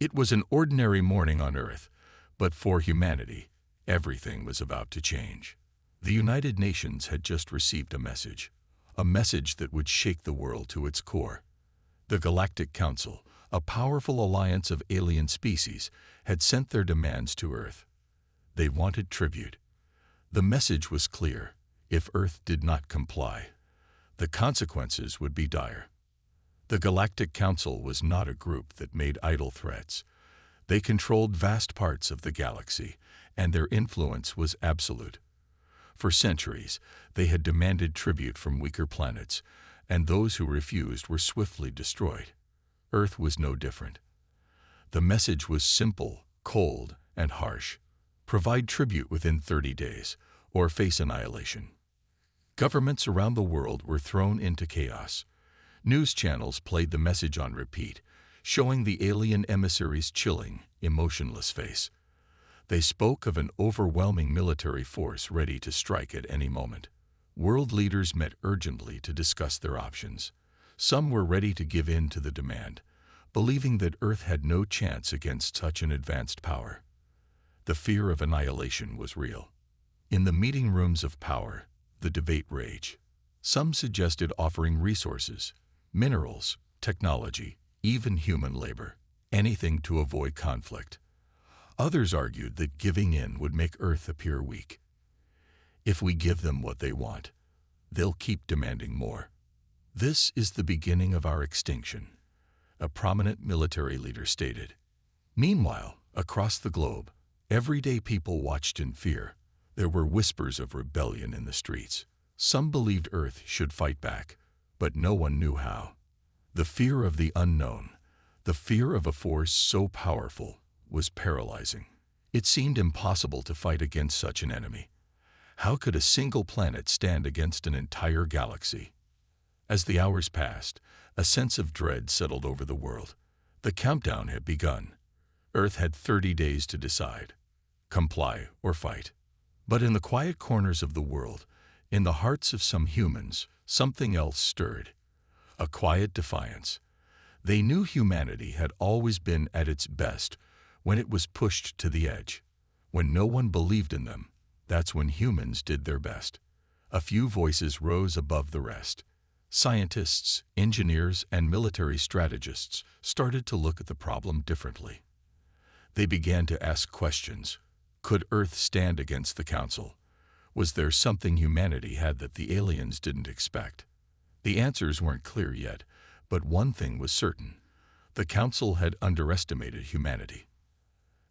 It was an ordinary morning on Earth, but for humanity, everything was about to change. The United Nations had just received a message that would shake the world to its core. The Galactic Council, a powerful alliance of alien species, had sent their demands to Earth. They wanted tribute. The message was clear: if Earth did not comply, the consequences would be dire. The Galactic Council was not a group that made idle threats. They controlled vast parts of the galaxy, and their influence was absolute. For centuries, they had demanded tribute from weaker planets, and those who refused were swiftly destroyed. Earth was no different. The message was simple, cold, and harsh. Provide tribute within 30 days, or face annihilation. Governments around the world were thrown into chaos. News channels played the message on repeat, showing the alien emissary's chilling, emotionless face. They spoke of an overwhelming military force ready to strike at any moment. World leaders met urgently to discuss their options. Some were ready to give in to the demand, believing that Earth had no chance against such an advanced power. The fear of annihilation was real. In the meeting rooms of power, the debate raged. Some suggested offering resources, minerals, technology, even human labor, anything to avoid conflict. Others argued that giving in would make Earth appear weak. If we give them what they want, they'll keep demanding more. This is the beginning of our extinction, a prominent military leader stated. Meanwhile, across the globe, everyday people watched in fear. There were whispers of rebellion in the streets. Some believed Earth should fight back, but no one knew how. The fear of the unknown, the fear of a force so powerful, was paralyzing. It seemed impossible to fight against such an enemy. How could a single planet stand against an entire galaxy? As the hours passed, a sense of dread settled over the world. The countdown had begun. Earth had 30 days to decide: comply or fight. But in the quiet corners of the world, in the hearts of some humans, something else stirred. A quiet defiance. They knew humanity had always been at its best when it was pushed to the edge. When no one believed in them, that's when humans did their best. A few voices rose above the rest. Scientists, engineers, and military strategists started to look at the problem differently. They began to ask questions. Could Earth stand against the Council? Was there something humanity had that the aliens didn't expect? The answers weren't clear yet, but one thing was certain: the Council had underestimated humanity.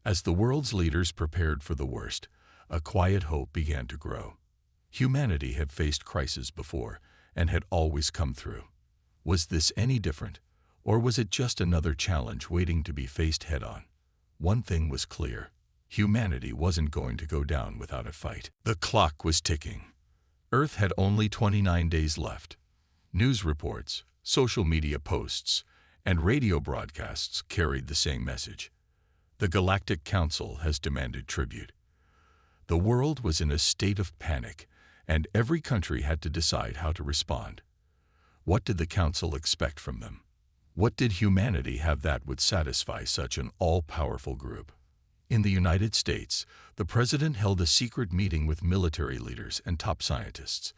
As the world's leaders prepared for the worst, a quiet hope began to grow. Humanity had faced crises before and had always come through. Was this any different, or was it just another challenge waiting to be faced head-on? One thing was clear: humanity wasn't going to go down without a fight. The clock was ticking. Earth had only 29 days left. News reports, social media posts, and radio broadcasts carried the same message. The Galactic Council has demanded tribute. The world was in a state of panic, and every country had to decide how to respond. What did the Council expect from them? What did humanity have that would satisfy such an all-powerful group? In the United States, the president held a secret meeting with military leaders and top scientists.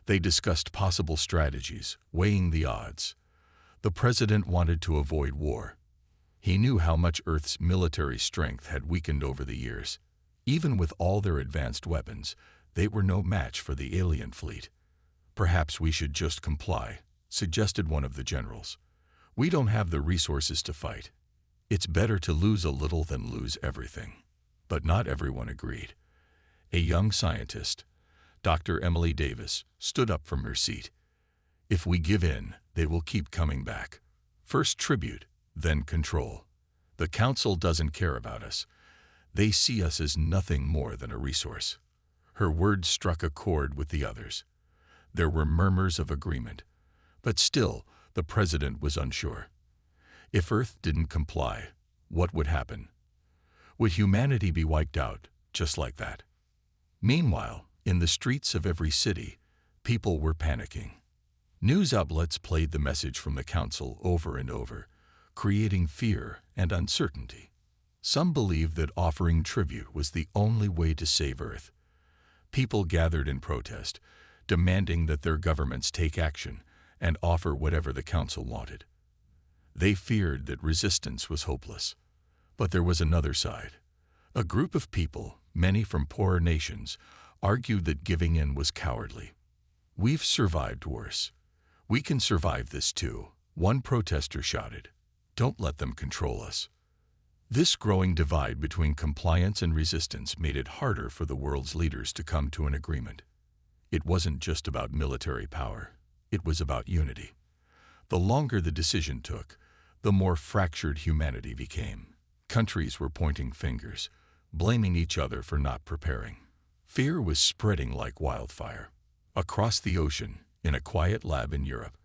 They discussed possible strategies, weighing the odds. The president wanted to avoid war. He knew how much Earth's military strength had weakened over the years. Even with all their advanced weapons, they were no match for the alien fleet. "Perhaps we should just comply," suggested one of the generals. "We don't have the resources to fight. It's better to lose a little than lose everything." But not everyone agreed. A young scientist, Dr. Emily Davis, stood up from her seat. "If we give in, they will keep coming back. First tribute, then control. The Council doesn't care about us. They see us as nothing more than a resource." Her words struck a chord with the others. There were murmurs of agreement, but still the president was unsure. If Earth didn't comply, what would happen? Would humanity be wiped out just like that? Meanwhile, in the streets of every city, people were panicking. News outlets played the message from the Council over and over. creating fear and uncertainty. Some believed that offering tribute was the only way to save Earth. People gathered in protest, demanding that their governments take action and offer whatever the council wanted. They feared that resistance was hopeless. But there was another side. A group of people, many from poorer nations, argued that giving in was cowardly. "We've survived worse. We can survive this too," one protester shouted. "Don't let them control us." This growing divide between compliance and resistance made it harder for the world's leaders to come to an agreement. It wasn't just about military power. It was about unity. The longer the decision took, the more fractured humanity became. Countries were pointing fingers, blaming each other for not preparing. Fear was spreading like wildfire. Across the ocean, in a quiet lab in Europe,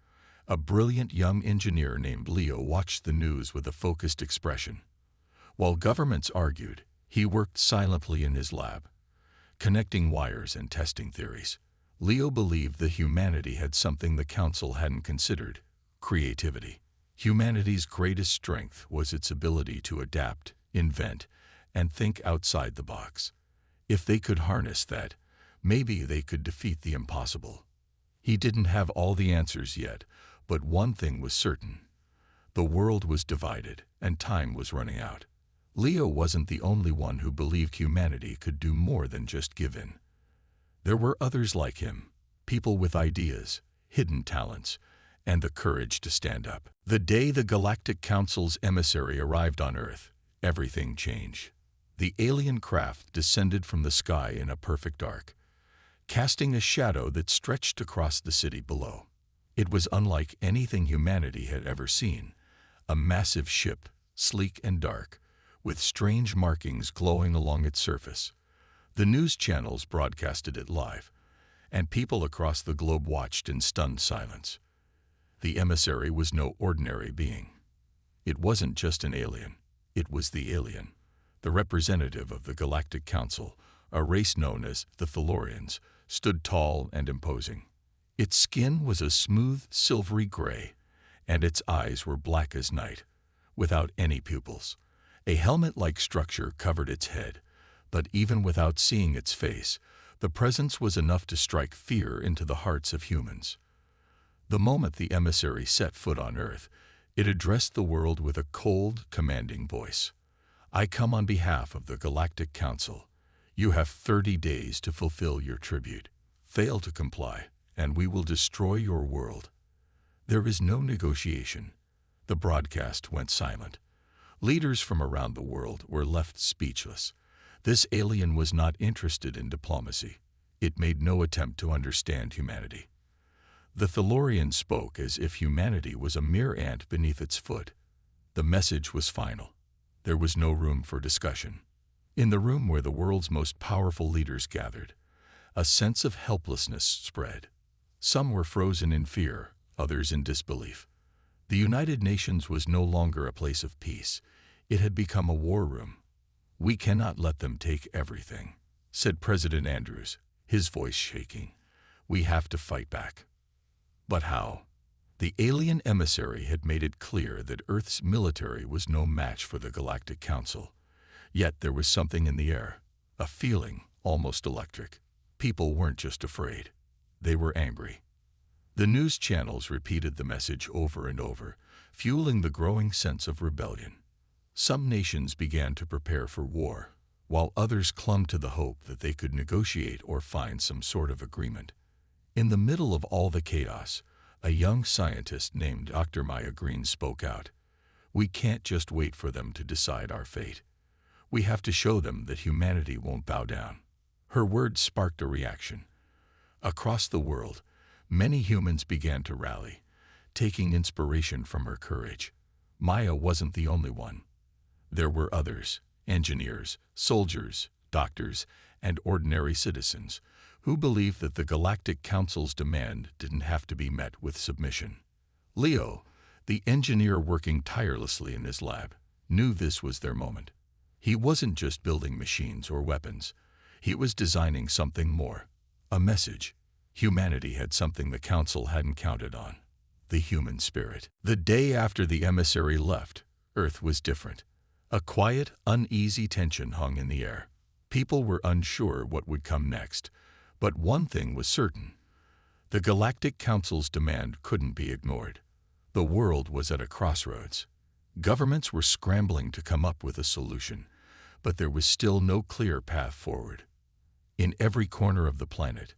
a brilliant young engineer named Leo watched the news with a focused expression. While governments argued, he worked silently in his lab, connecting wires and testing theories. Leo believed that humanity had something the council hadn't considered: creativity. Humanity's greatest strength was its ability to adapt, invent, and think outside the box. If they could harness that, maybe they could defeat the impossible. He didn't have all the answers yet, but one thing was certain. The world was divided, and time was running out. Leo wasn't the only one who believed humanity could do more than just give in. There were others like him, people with ideas, hidden talents, and the courage to stand up. The day the Galactic Council's emissary arrived on Earth, everything changed. The alien craft descended from the sky in a perfect arc, casting a shadow that stretched across the city below. It was unlike anything humanity had ever seen: a massive ship, sleek and dark, with strange markings glowing along its surface. The news channels broadcasted it live, and people across the globe watched in stunned silence. The emissary was no ordinary being. It wasn't just an alien. It was the alien, the representative of the Galactic Council, a race known as the Tellurians, stood tall and imposing. Its skin was a smooth, silvery gray, and its eyes were black as night, without any pupils. A helmet-like structure covered its head, but even without seeing its face, the presence was enough to strike fear into the hearts of humans. The moment the emissary set foot on Earth, it addressed the world with a cold, commanding voice. "I come on behalf of the Galactic Council. You have 30 days to fulfill your tribute. Fail to comply, and we will destroy your world." There is no negotiation. The broadcast went silent. Leaders from around the world were left speechless. This alien was not interested in diplomacy. It made no attempt to understand humanity. The Tellurian spoke as if humanity was a mere ant beneath its foot. The message was final. There was no room for discussion. In the room where the world's most powerful leaders gathered, a sense of helplessness spread. Some were frozen in fear, others in disbelief. The United Nations was no longer a place of peace. It had become a war room. "We cannot let them take everything," said President Andrews, his voice shaking. "We have to fight back." But how? The alien emissary had made it clear that Earth's military was no match for the Galactic Council. Yet there was something in the air, a feeling almost electric. People weren't just afraid. They were angry. The news channels repeated the message over and over, fueling the growing sense of rebellion. Some nations began to prepare for war, while others clung to the hope that they could negotiate or find some sort of agreement. In the middle of all the chaos, a young scientist named Dr. Maya Green spoke out. "We can't just wait for them to decide our fate. We have to show them that humanity won't bow down." Her words sparked a reaction. Across the world, many humans began to rally, taking inspiration from her courage. Maya wasn't the only one. There were others: engineers, soldiers, doctors, and ordinary citizens, who believed that the Galactic Council's demand didn't have to be met with submission. Leo, the engineer working tirelessly in his lab, knew this was their moment. He wasn't just building machines or weapons. He was designing something more: a message. Humanity had something the Council hadn't counted on: the human spirit. The day after the emissary left, Earth was different. A quiet, uneasy tension hung in the air. People were unsure what would come next, but one thing was certain. The Galactic Council's demand couldn't be ignored. The world was at a crossroads. Governments were scrambling to come up with a solution, but there was still no clear path forward. In every corner of the planet,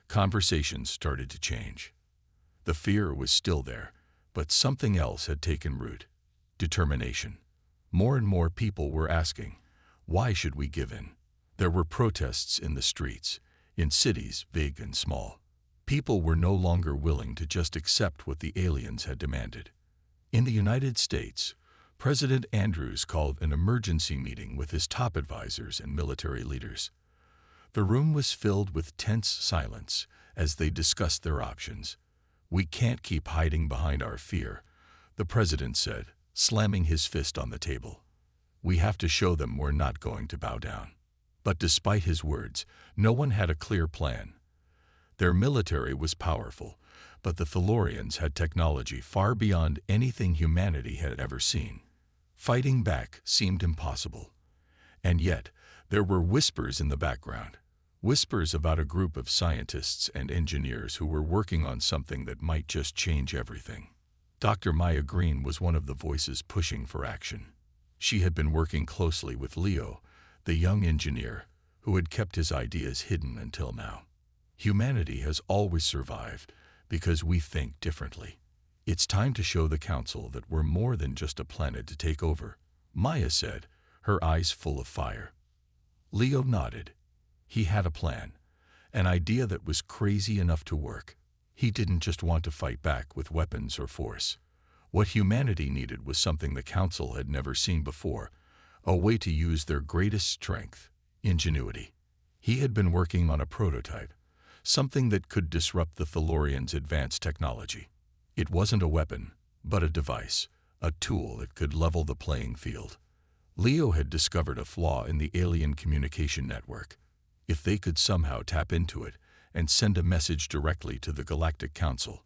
conversations started to change. The fear was still there, but something else had taken root: determination. More and more people were asking, why should we give in? There were protests in the streets, in cities big and small. People were no longer willing to just accept what the aliens had demanded. In the United States, President Andrews called an emergency meeting with his top advisors and military leaders. The room was filled with tense silence as they discussed their options. "We can't keep hiding behind our fear," the president said, slamming his fist on the table. "We have to show them we're not going to bow down." But despite his words, no one had a clear plan. Their military was powerful, but the Thalorians had technology far beyond anything humanity had ever seen. Fighting back seemed impossible. And yet, there were whispers in the background, whispers about a group of scientists and engineers who were working on something that might just change everything. Dr. Maya Green was one of the voices pushing for action. She had been working closely with Leo, the young engineer who had kept his ideas hidden until now. Humanity has always survived because we think differently. It's time to show the Council that we're more than just a planet to take over, Maya said, her eyes full of fire. Leo nodded. He had a plan, an idea that was crazy enough to work. He didn't just want to fight back with weapons or force. What humanity needed was something the Council had never seen before, a way to use their greatest strength, ingenuity. He had been working on a prototype, something that could disrupt the Thalorians' advanced technology. It wasn't a weapon, but a device, a tool that could level the playing field. Leo had discovered a flaw in the alien communication network. If they could somehow tap into it and send a message directly to the Galactic Council,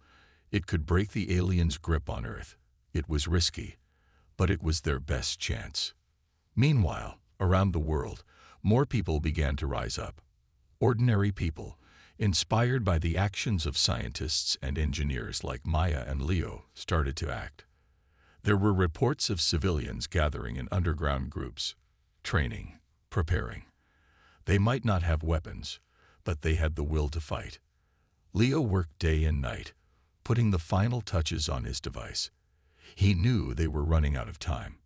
it could break the aliens' grip on Earth. It was risky, but it was their best chance. Meanwhile, around the world, more people began to rise up. Ordinary people, inspired by the actions of scientists and engineers like Maya and Leo, started to act. There were reports of civilians gathering in underground groups, training, preparing. They might not have weapons, but they had the will to fight. Leo worked day and night, putting the final touches on his device. He knew they were running out of time.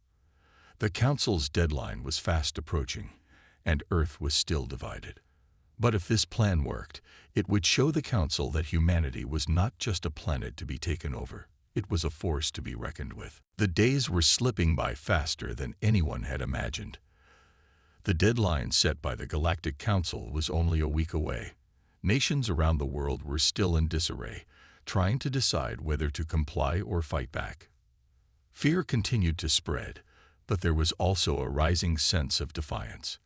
The Council's deadline was fast approaching, and Earth was still divided. But if this plan worked, it would show the Council that humanity was not just a planet to be taken over. It was a force to be reckoned with. The days were slipping by faster than anyone had imagined. The deadline set by the Galactic Council was only a week away. Nations around the world were still in disarray, trying to decide whether to comply or fight back. Fear continued to spread, but there was also a rising sense of defiance.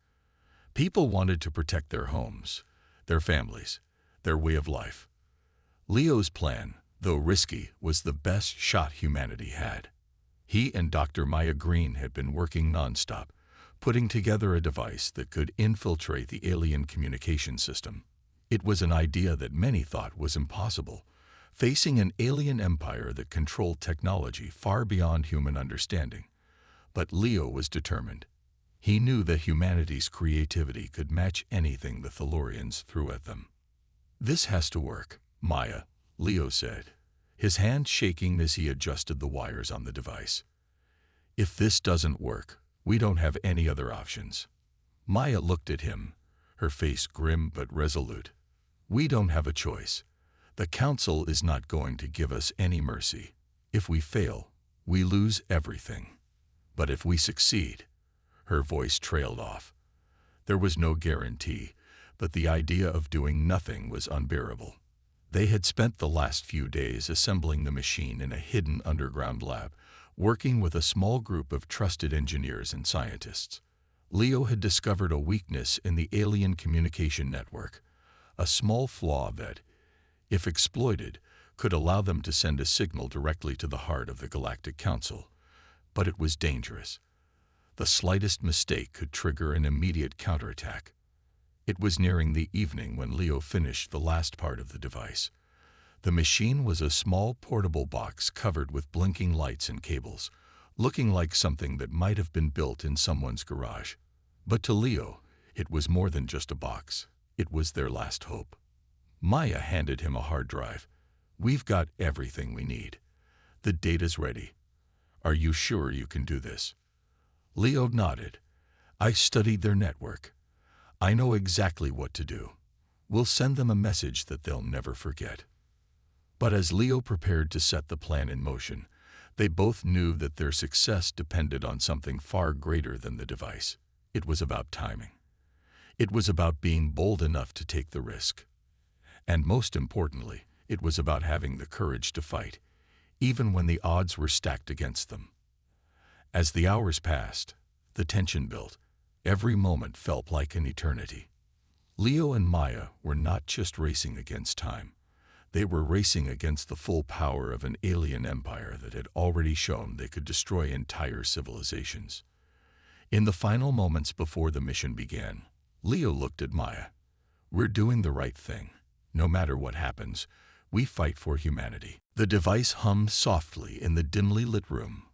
People wanted to protect their homes, their families, their way of life. Leo's plan, though risky, was the best shot humanity had. He and Dr. Maya Green had been working nonstop, putting together a device that could infiltrate the alien communication system. It was an idea that many thought was impossible, facing an alien empire that controlled technology far beyond human understanding. But Leo was determined. He knew that humanity's creativity could match anything the Thalorians threw at them. "This has to work, Maya," Leo said, his hand shaking as he adjusted the wires on the device. "If this doesn't work, we don't have any other options." Maya looked at him, her face grim but resolute. "We don't have a choice. The Council is not going to give us any mercy. If we fail, we lose everything. But if we succeed," her voice trailed off. There was no guarantee, but the idea of doing nothing was unbearable. They had spent the last few days assembling the machine in a hidden underground lab, working with a small group of trusted engineers and scientists. Leo had discovered a weakness in the alien communication network, a small flaw that, if exploited, could allow them to send a signal directly to the heart of the Galactic Council. but it was dangerous. The slightest mistake could trigger an immediate counterattack. It was nearing the evening when Leo finished the last part of the device. The machine was a small portable box covered with blinking lights and cables, looking like something that might have been built in someone's garage. But to Leo, it was more than just a box. It was their last hope. Maya handed him a hard drive. "We've got everything we need. The data's ready. Are you sure you can do this?" Leo nodded. "I studied their network. I know exactly what to do. We'll send them a message that they'll never forget." But as Leo prepared to set the plan in motion, they both knew that their success depended on something far greater than the device. It was about timing. It was about being bold enough to take the risk. And most importantly, it was about having the courage to fight, even when the odds were stacked against them. As the hours passed, the tension built. Every moment felt like an eternity. Leo and Maya were not just racing against time. They were racing against the full power of an alien empire that had already shown they could destroy entire civilizations. In the final moments before the mission began, Leo looked at Maya. "We're doing the right thing. No matter what happens, we fight for humanity." The device hummed softly in the dimly lit room.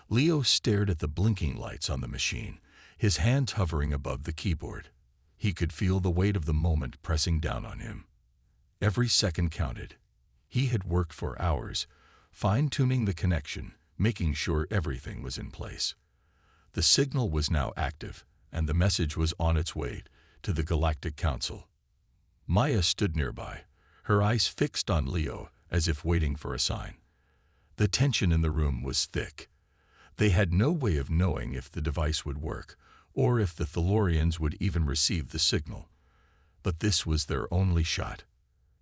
Leo stared at the blinking lights on the machine, his hands hovering above the keyboard. He could feel the weight of the moment pressing down on him. Every second counted. He had worked for hours, fine-tuning the connection, making sure everything was in place. The signal was now active, and the message was on its way to the Galactic Council. Maya stood nearby, her eyes fixed on Leo as if waiting for a sign. The tension in the room was thick. They had no way of knowing if the device would work, or if the Thalorians would even receive the signal. But this was their only shot.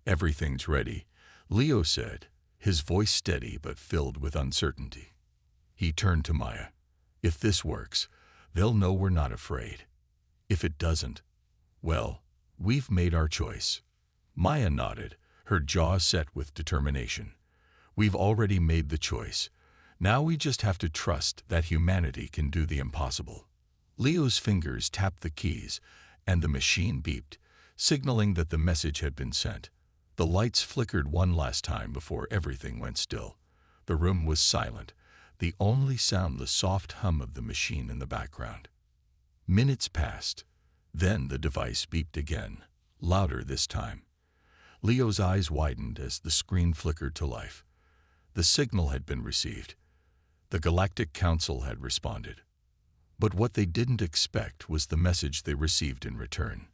"Everything's ready," Leo said, his voice steady but filled with uncertainty. He turned to Maya. "If this works, they'll know we're not afraid. If it doesn't, well, we've made our choice." Maya nodded, her jaw set with determination. "We've already made the choice. Now we just have to trust that humanity can do the impossible." Leo's fingers tapped the keys, and the machine beeped, signaling that the message had been sent. The lights flickered one last time before everything went still. The room was silent, the only sound the soft hum of the machine in the background. Minutes passed. Then the device beeped again, louder this time. Leo's eyes widened as the screen flickered to life. The signal had been received. The Galactic Council had responded. But what they didn't expect was the message they received in return.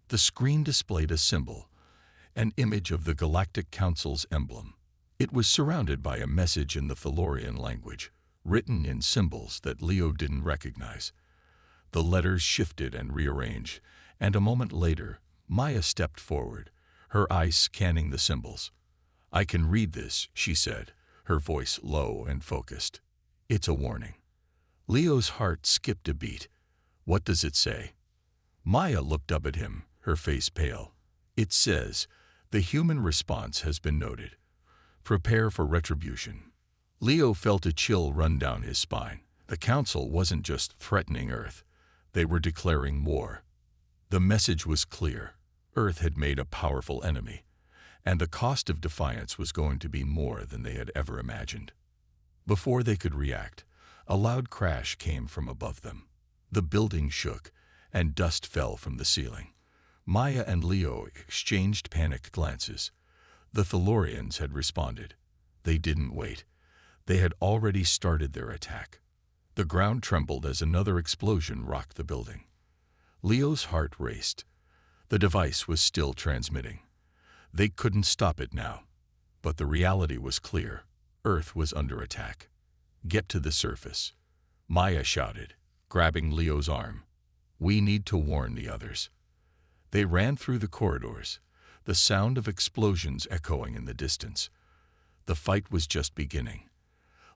The screen displayed a symbol, an image of the Galactic Council's emblem. It was surrounded by a message in the Thalorian language, written in symbols that Leo didn't recognize. The letters shifted and rearranged, and a moment later, Maya stepped forward, her eyes scanning the symbols. "I can read this," she said, her voice low and focused. "It's a warning." Leo's heart skipped a beat. "What does it say?" Maya looked up at him, her face pale. "It says, 'The human response has been noted. Prepare for retribution.'" Leo felt a chill run down his spine. The Council wasn't just threatening Earth. They were declaring war. The message was clear. Earth had made a powerful enemy, and the cost of defiance was going to be more than they had ever imagined. Before they could react, a loud crash came from above them. The building shook, and dust fell from the ceiling. Maya and Leo exchanged panicked glances. The Thalorians had responded. They didn't wait. They had already started their attack. The ground trembled as another explosion rocked the building. Leo's heart raced. The device was still transmitting. They couldn't stop it now. But the reality was clear. Earth was under attack. "Get to the surface," Maya shouted, grabbing Leo's arm. "We need to warn the others." They ran through the corridors, the sound of explosions echoing in the distance. The fight was just beginning.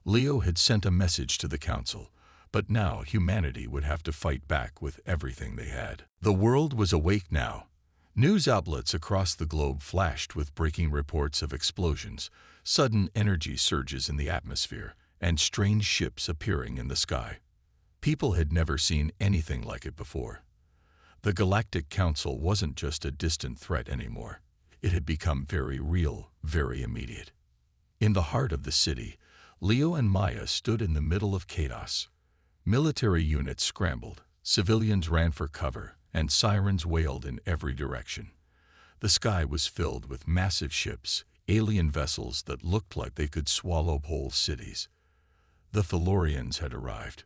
Leo had sent a message to the Council, but now humanity would have to fight back with everything they had. The world was awake now. News outlets across the globe flashed with breaking reports of explosions, sudden energy surges in the atmosphere, and strange ships appearing in the sky. People had never seen anything like it before. The Galactic Council wasn't just a distant threat anymore. It had become very real, very immediate. In the heart of the city, Leo and Maya stood in the middle of chaos. Military units scrambled, civilians ran for cover, and sirens wailed in every direction. The sky was filled with massive ships, alien vessels that looked like they could swallow whole cities. The Thalorians had arrived.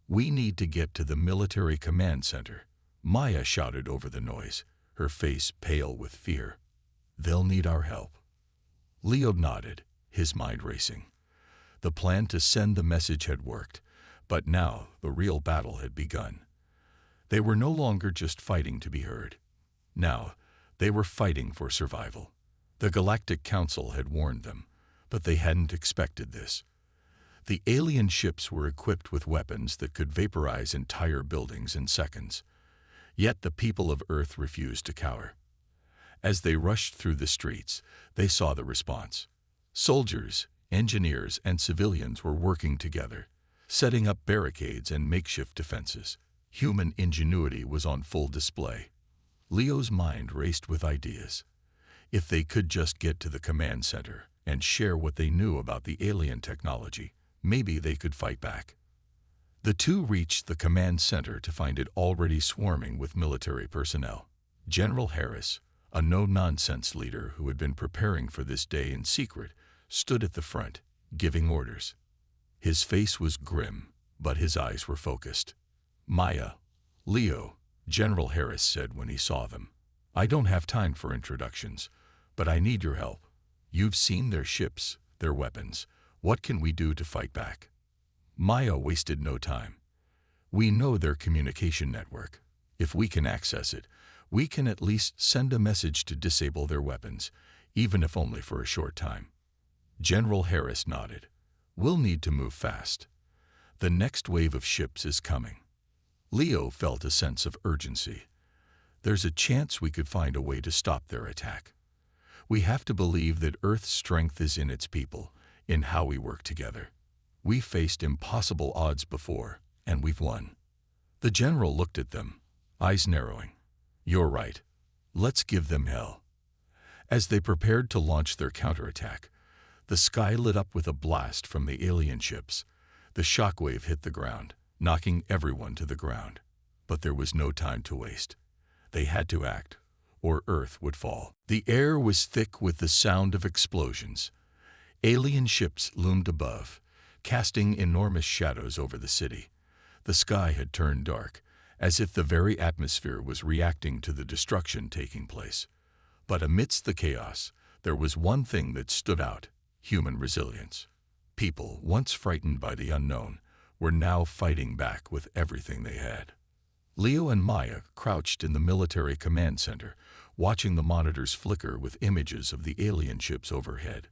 "We need to get to the military command center," Maya shouted over the noise, her face pale with fear. "They'll need our help." Leo nodded, his mind racing. The plan to send the message had worked, but now the real battle had begun. They were no longer just fighting to be heard. Now, they were fighting for survival. The Galactic Council had warned them, but they hadn't expected this. The alien ships were equipped with weapons that could vaporize entire buildings in seconds. Yet the people of Earth refused to cower. As they rushed through the streets, they saw the response. Soldiers, engineers, and civilians were working together, setting up barricades and makeshift defenses. Human ingenuity was on full display. Leo's mind raced with ideas. If they could just get to the command center and share what they knew about the alien technology, maybe they could fight back. The two reached the command center to find it already swarming with military personnel. General Harris, a no-nonsense leader who had been preparing for this day in secret, stood at the front, giving orders. His face was grim, but his eyes were focused. "Maya, Leo," General Harris said when he saw them. "I don't have time for introductions, but I need your help. You've seen their ships, their weapons. What can we do to fight back?" Maya wasted no time. "We know their communication network. If we can access it, we can at least send a message to disable their weapons, even if only for a short time." General Harris nodded. "We'll need to move fast. The next wave of ships is coming." Leo felt a sense of urgency. "There's a chance we could find a way to stop their attack. We have to believe that Earth's strength is in its people, in how we work together. We faced impossible odds before, and we've won." The general looked at them, eyes narrowing. "You're right. Let's give them hell." As they prepared to launch their counterattack, the sky lit up with a blast from the alien ships. The shockwave hit the ground, knocking everyone to the ground. But there was no time to waste. They had to act, or Earth would fall. The air was thick with the sound of explosions. Alien ships loomed above, casting enormous shadows over the city. The sky had turned dark, as if the very atmosphere was reacting to the destruction taking place. But amidst the chaos, there was one thing that stood out: human resilience. People, once frightened by the unknown, were now fighting back with everything they had. Leo and Maya crouched in the military command center, watching the monitors flicker with images of the alien ships overhead.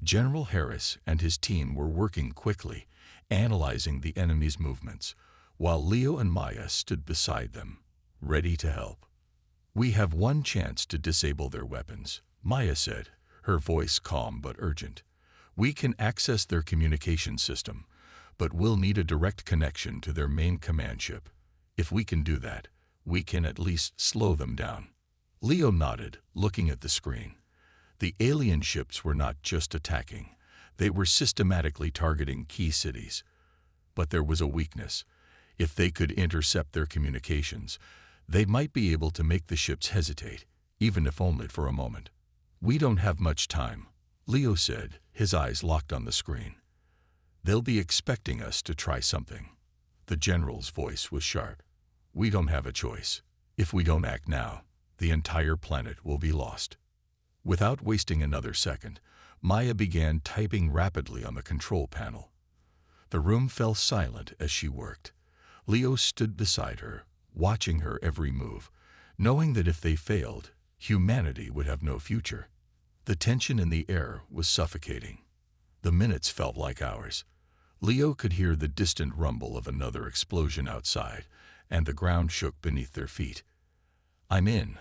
General Harris and his team were working quickly, analyzing the enemy's movements, while Leo and Maya stood beside them, ready to help. "We have one chance to disable their weapons," Maya said, her voice calm but urgent. "We can access their communication system, but we'll need a direct connection to their main command ship. If we can do that, we can at least slow them down." Leo nodded, looking at the screen. The alien ships were not just attacking, they were systematically targeting key cities. But there was a weakness. If they could intercept their communications, they might be able to make the ships hesitate, even if only for a moment. "We don't have much time," Leo said, his eyes locked on the screen. "They'll be expecting us to try something." The general's voice was sharp. "We don't have a choice. If we don't act now, the entire planet will be lost." Without wasting another second, Maya began typing rapidly on the control panel. The room fell silent as she worked. Leo stood beside her, watching her every move, knowing that if they failed, humanity would have no future. The tension in the air was suffocating. The minutes felt like hours. Leo could hear the distant rumble of another explosion outside, and the ground shook beneath their feet. "I'm in,"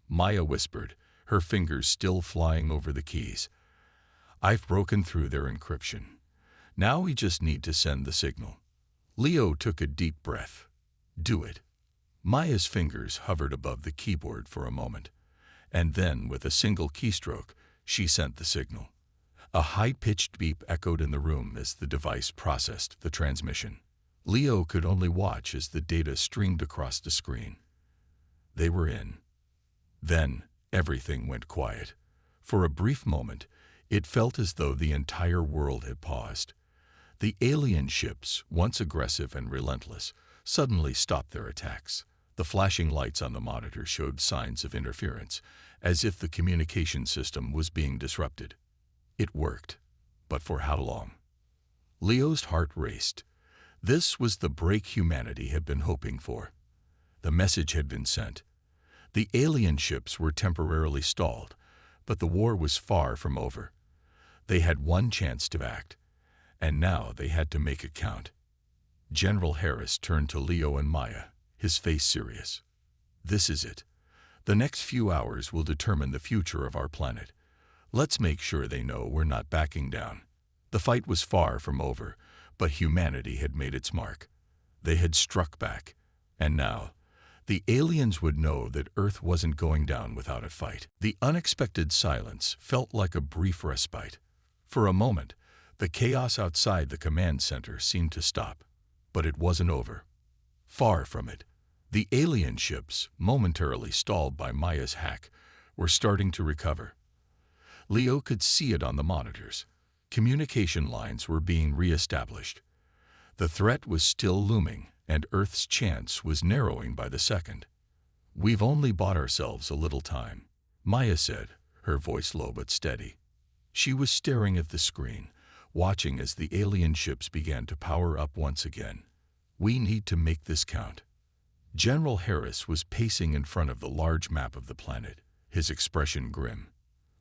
Maya whispered, her fingers still flying over the keys. "I've broken through their encryption. Now we just need to send the signal. Leo took a deep breath. Do it. Maya's fingers hovered above the keyboard for a moment, and then, with a single keystroke, she sent the signal. A high-pitched beep echoed in the room as the device processed the transmission. Leo could only watch as the data streamed across the screen. They were in. Then, everything went quiet. For a brief moment, it felt as though the entire world had paused. The alien ships, once aggressive and relentless, suddenly stopped their attacks. The flashing lights on the monitor showed signs of interference, as if the communication system was being disrupted. It worked, but for how long? Leo's heart raced. This was the break humanity had been hoping for. The message had been sent. The alien ships were temporarily stalled, but the war was far from over. They had one chance to act, and now they had to make it count. General Harris turned to Leo and Maya, his face serious. This is it. The next few hours will determine the future of our planet. Let's make sure they know we're not backing down. The fight was far from over, but humanity had made its mark. They had struck back, and now, the aliens would know that Earth wasn't going down without a fight. The unexpected silence felt like a brief respite. For a moment, the chaos outside the command center seemed to stop, but it wasn't over. Far from it. The alien ships, momentarily stalled by Maya's hack, were starting to recover. Leo could see it on the monitors. Communication lines were being re-established. The threat was still looming, and Earth's chance was narrowing by the second. We've only bought ourselves a little time, Maya said, her voice low but steady. She was staring at the screen, watching as the alien ships began to power up once again. We need to make this count. General Harris was pacing in front of the large map of the planet, his expression grim.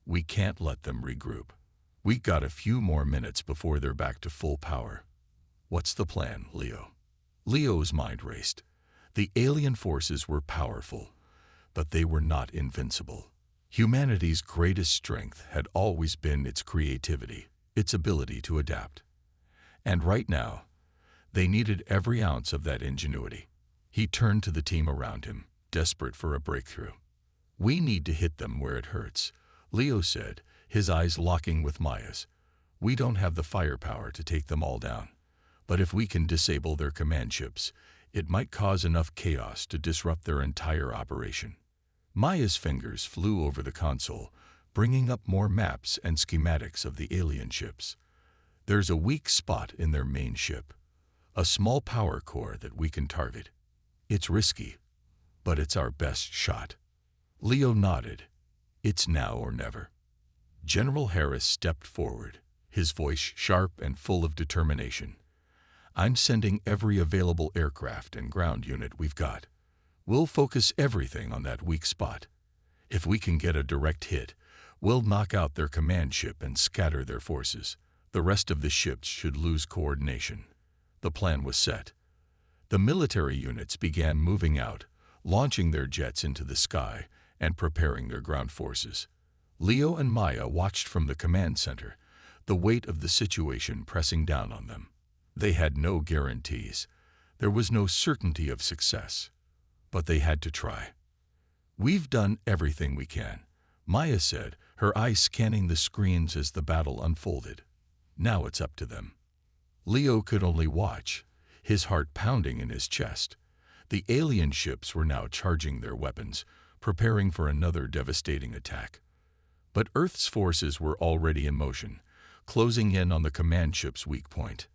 We can't let them regroup. We got a few more minutes before they're back to full power. What's the plan, Leo? Leo's mind raced. The alien forces were powerful, but they were not invincible. Humanity's greatest strength had always been its creativity, its ability to adapt. And right now, they needed every ounce of that ingenuity. He turned to the team around him, desperate for a breakthrough. We need to hit them where it hurts, Leo said, his eyes locking with Maya's. We don't have the firepower to take them all down, but if we can disable their command ships, it might cause enough chaos to disrupt their entire operation. Maya's fingers flew over the console, bringing up more maps and schematics of the alien ships. There's a weak spot in their main ship, a small power core that we can target. It's risky, but it's our best shot. Leo nodded. It's now or never. General Harris stepped forward, his voice sharp and full of determination. I'm sending every available aircraft and ground unit we've got. We'll focus everything on that weak spot. If we can get a direct hit, we'll knock out their command ship and scatter their forces. The rest of the ships should lose coordination. The plan was set. The military units began moving out, launching their jets into the sky and preparing their ground forces. Leo and Maya watched from the command center, the weight of the situation pressing down on them. They had no guarantees. There was no certainty of success, but they had to try. We've done everything we can, Maya said, her eyes scanning the screens as the battle unfolded. Now it's up to them. Leo could only watch, his heart pounding in his chest. The alien ships were now charging their weapons, preparing for another devastating attack. But Earth's forces were already in motion, closing in on the command ship's weak point.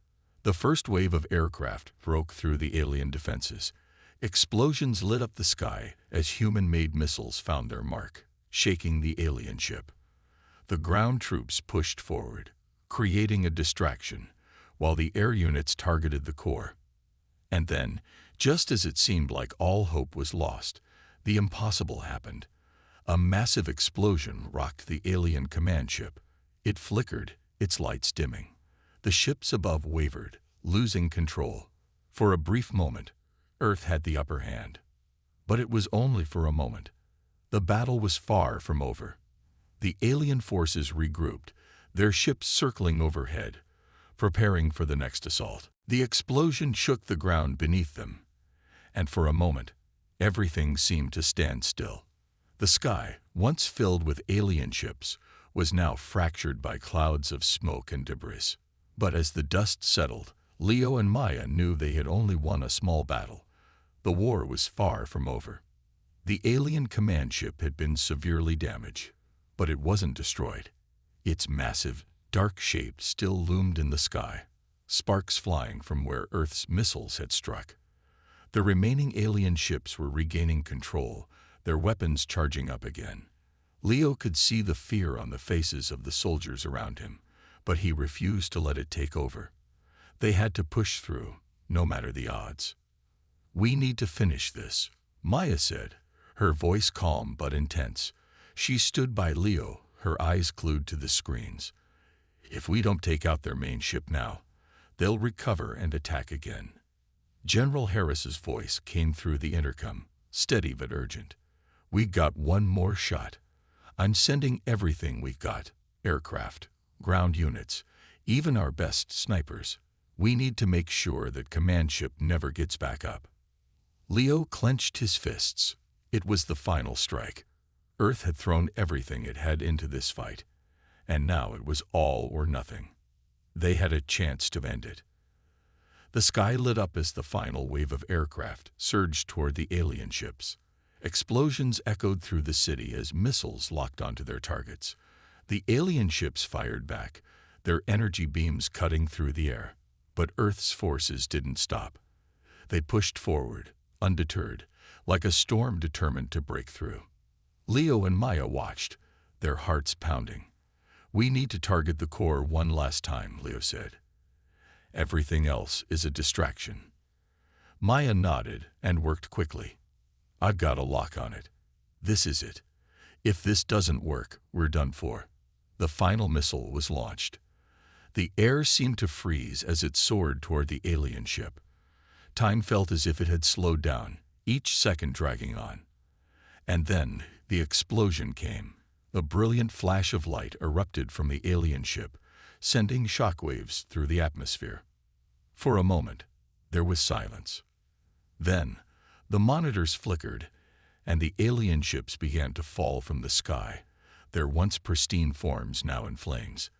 The first wave of aircraft broke through the alien defenses. Explosions lit up the sky as human-made missiles found their mark, shaking the alien ship. The ground troops pushed forward, creating a distraction, while the air units targeted the core. And then, just as it seemed like all hope was lost, the impossible happened. A massive explosion rocked the alien command ship. It flickered, its lights dimming. The ships above wavered, losing control. For a brief moment, Earth had the upper hand. But it was only for a moment. The battle was far from over. The alien forces regrouped, their ships circling overhead. preparing for the next assault. The explosion shook the ground beneath them, and for a moment, everything seemed to stand still. The sky, once filled with alien ships, was now fractured by clouds of smoke and debris. But as the dust settled, Leo and Maya knew they had only won a small battle. The war was far from over. The alien command ship had been severely damaged, but it wasn't destroyed. Its massive, dark shape still loomed in the sky, sparks flying from where Earth's missiles had struck. The remaining alien ships were regaining control, their weapons charging up again. Leo could see the fear on the faces of the soldiers around him, but he refused to let it take over. They had to push through, no matter the odds. "We need to finish this," Maya said, her voice calm but intense. She stood by Leo, her eyes glued to the screens. "If we don't take out their main ship now, they'll recover and attack again." General Harris's voice came through the intercom, steady but urgent. "We got one more shot. I'm sending everything we got, aircraft, ground units, even our best snipers. We need to make sure that command ship never gets back up." Leo clenched his fists. It was the final strike. Earth had thrown everything it had into this fight, and now it was all or nothing. They had a chance to end it. The sky lit up as the final wave of aircraft surged toward the alien ships. Explosions echoed through the city as missiles locked onto their targets. The alien ships fired back, their energy beams cutting through the air. But Earth's forces didn't stop. They pushed forward, undeterred, like a storm determined to break through. Leo and Maya watched, their hearts pounding. "We need to target the core one last time," Leo said. "Everything else is a distraction." Maya nodded and worked quickly. "I've got a lock on it. This is it. If this doesn't work, we're done for." The final missile was launched. The air seemed to freeze as it soared toward the alien ship. Time felt as if it had slowed down, each second dragging on. And then the explosion came. A brilliant flash of light erupted from the alien ship, sending shockwaves through the atmosphere. For a moment, there was silence. Then, the monitors flickered, and the alien ships began to fall from the sky, their once pristine forms now in flames.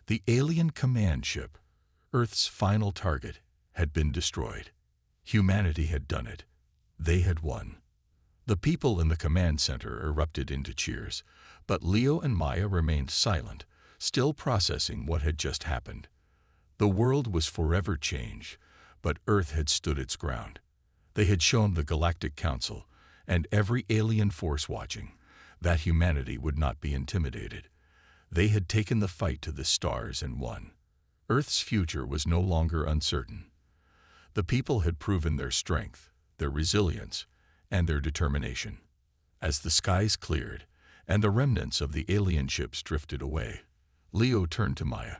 The alien command ship, Earth's final target, had been destroyed. Humanity had done it. They had won. The people in the command center erupted into cheers, but Leo and Maya remained silent, still processing what had just happened. The world was forever changed, but Earth had stood its ground. They had shown the Galactic Council, and every alien force watching, that humanity would not be intimidated. They had taken the fight to the stars and won. Earth's future was no longer uncertain. The people had proven their strength, their resilience, and their determination. As the skies cleared, and the remnants of the alien ships drifted away, Leo turned to Maya.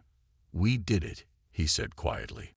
"We did it," he said quietly.